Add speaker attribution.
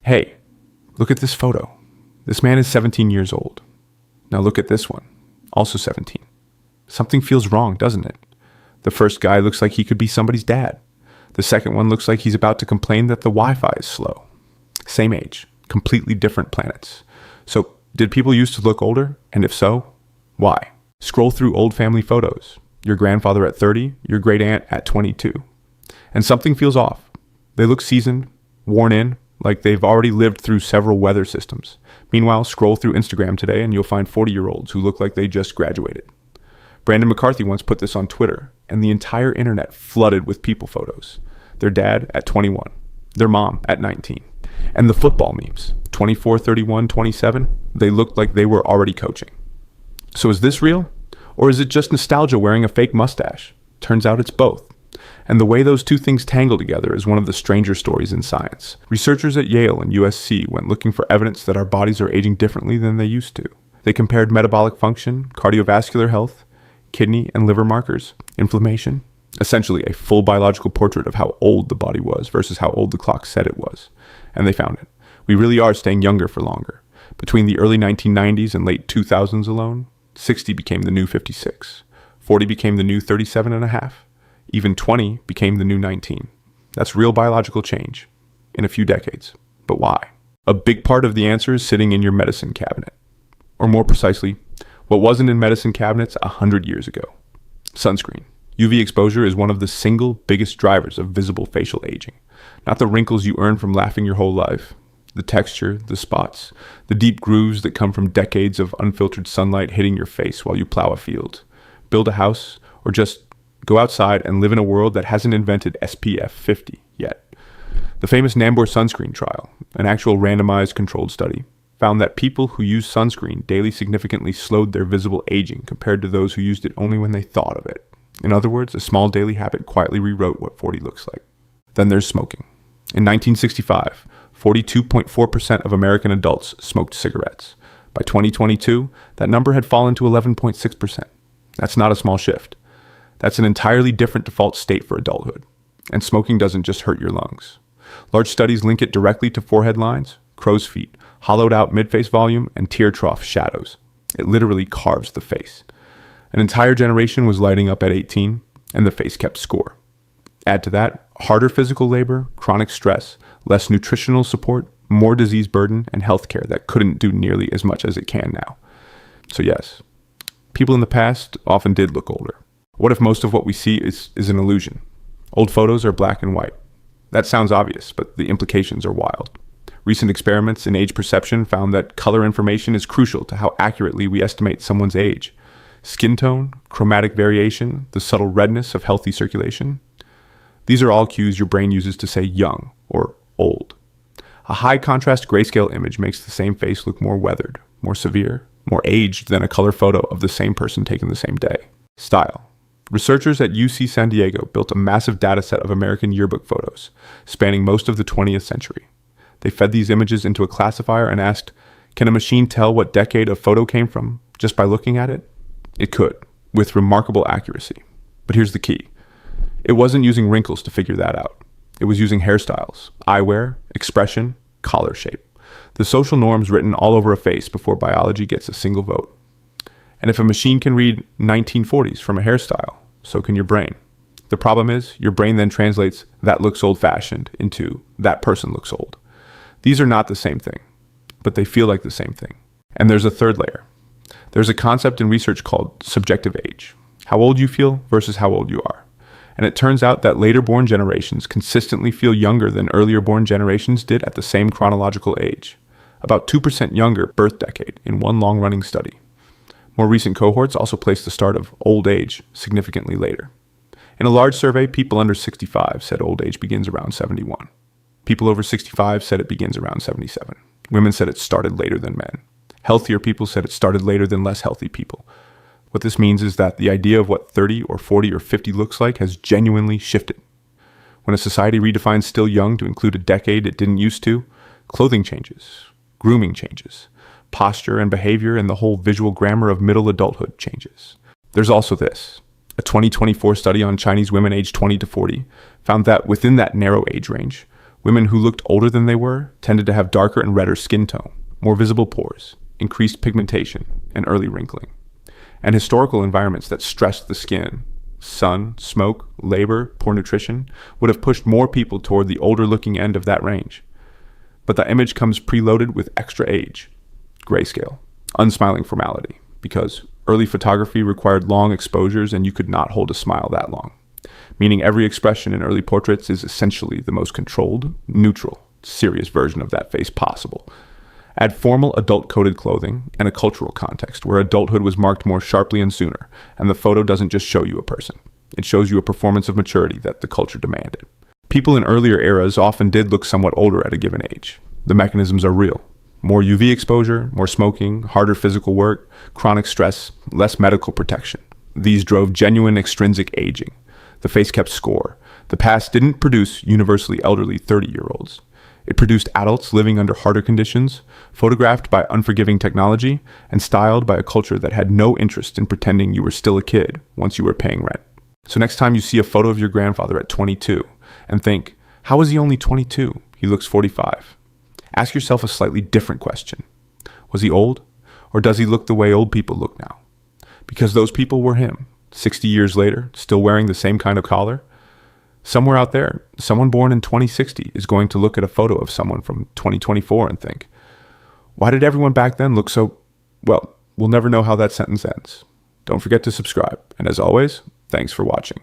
Speaker 1: Hey, look at this photo. This man is 17 years old. Now look at this one, also 17. Something feels wrong, doesn't it? The first guy looks like he could be somebody's dad. The second one looks like he's about to complain that the Wi-Fi is slow. Same age, completely different planets. So, did people used to look older? And if so, why? Scroll through old family photos. Your grandfather at 30, your great aunt at 22. And something feels off. They look seasoned, worn in, like they've already lived through several weather systems. Meanwhile, scroll through Instagram today and you'll find 40-year-olds who look like they just graduated. Brandon McCarthy once put this on Twitter, and the entire internet flooded with people photos. Their dad at 21, their mom at 19. And the football memes, 24, 31, 27, they looked like they were already coaching. So is this real? Or is it just nostalgia wearing a fake mustache? Turns out it's both. And the way those two things tangle together is one of the stranger stories in science. Researchers at Yale and USC went looking for evidence that our bodies are aging differently than they used to. They compared metabolic function, cardiovascular health, kidney and liver markers, inflammation, essentially a full biological portrait of how old the body was versus how old the clock said it was. And they found it. We really are staying younger for longer. Between the early 1990s and late 2000s alone, 60 became the new 56, 40 became the new 37 and a half, even 20 became the new 19. That's real biological change in a few decades. But why? A big part of the answer is sitting in your medicine cabinet. Or more precisely, what wasn't in medicine cabinets 100 years ago. Sunscreen. UV exposure is one of the single biggest drivers of visible facial aging. Not the wrinkles you earn from laughing your whole life. The texture, the spots, the deep grooves that come from decades of unfiltered sunlight hitting your face while you plow a field, build a house, or just go outside and live in a world that hasn't invented SPF 50 yet. The famous Nambour sunscreen trial, an actual randomized controlled study, found that people who used sunscreen daily significantly slowed their visible aging compared to those who used it only when they thought of it. In other words, a small daily habit quietly rewrote what 40 looks like. Then there's smoking. In 1965, 42.4% of American adults smoked cigarettes. By 2022, that number had fallen to 11.6%. That's not a small shift. That's an entirely different default state for adulthood. And smoking doesn't just hurt your lungs. Large studies link it directly to forehead lines, crow's feet, hollowed out midface volume, and tear trough shadows. It literally carves the face. An entire generation was lighting up at 18, and the face kept score. Add to that harder physical labor, chronic stress, less nutritional support, more disease burden, and healthcare that couldn't do nearly as much as it can now. So yes, people in the past often did look older. What if most of what we see is an illusion? Old photos are black and white. That sounds obvious, but the implications are wild. Recent experiments in age perception found that color information is crucial to how accurately we estimate someone's age. Skin tone, chromatic variation, the subtle redness of healthy circulation. These are all cues your brain uses to say young or old. A high contrast grayscale image makes the same face look more weathered, more severe, more aged than a color photo of the same person taken the same day. Style. Researchers at UC San Diego built a massive dataset of American yearbook photos, spanning most of the 20th century. They fed these images into a classifier and asked, can a machine tell what decade a photo came from just by looking at it? It could, with remarkable accuracy. But here's the key. It wasn't using wrinkles to figure that out. It was using hairstyles, eyewear, expression, collar shape. The social norms written all over a face before biology gets a single vote. And if a machine can read 1940s from a hairstyle, so can your brain. The problem is, your brain then translates that looks old-fashioned into that person looks old. These are not the same thing, but they feel like the same thing. And there's a third layer. There's a concept in research called subjective age, how old you feel versus how old you are. And it turns out that later-born generations consistently feel younger than earlier-born generations did at the same chronological age, about 2% younger birth decade in one long-running study. More recent cohorts also place the start of old age significantly later. In a large survey, people under 65 said old age begins around 71. People over 65 said it begins around 77. Women said it started later than men. Healthier people said it started later than less healthy people. What this means is that the idea of what 30 or 40 or 50 looks like has genuinely shifted. When a society redefines still young to include a decade it didn't used to, clothing changes, grooming changes, posture and behavior and the whole visual grammar of middle adulthood changes. There's also this. A 2024 study on Chinese women aged 20 to 40 found that within that narrow age range, Women who looked older than they were tended to have darker and redder skin tone, more visible pores, increased pigmentation, and early wrinkling. And historical environments that stressed the skin, sun, smoke, labor, poor nutrition, would have pushed more people toward the older-looking end of that range. But the image comes preloaded with extra age, grayscale, unsmiling formality, because early photography required long exposures and you could not hold a smile that long, meaning every expression in early portraits is essentially the most controlled, neutral, serious version of that face possible. Add formal adult-coded clothing and a cultural context where adulthood was marked more sharply and sooner, and the photo doesn't just show you a person. It shows you a performance of maturity that the culture demanded. People in earlier eras often did look somewhat older at a given age. The mechanisms are real. More UV exposure, more smoking, harder physical work, chronic stress, less medical protection. These drove genuine extrinsic aging. The face kept score. The past didn't produce universally elderly 30-year-olds. It produced adults living under harder conditions, photographed by unforgiving technology, and styled by a culture that had no interest in pretending you were still a kid once you were paying rent. So next time you see a photo of your grandfather at 22 and think, how is he only 22? He looks 45. Ask yourself a slightly different question. Was he old? Or does he look the way old people look now? Because those people were him, 60 years later, still wearing the same kind of collar. Somewhere out there, someone born in 2060 is going to look at a photo of someone from 2024 and think, why did everyone back then look so... Well, we'll never know how that sentence ends. Don't forget to subscribe. And as always, thanks for watching.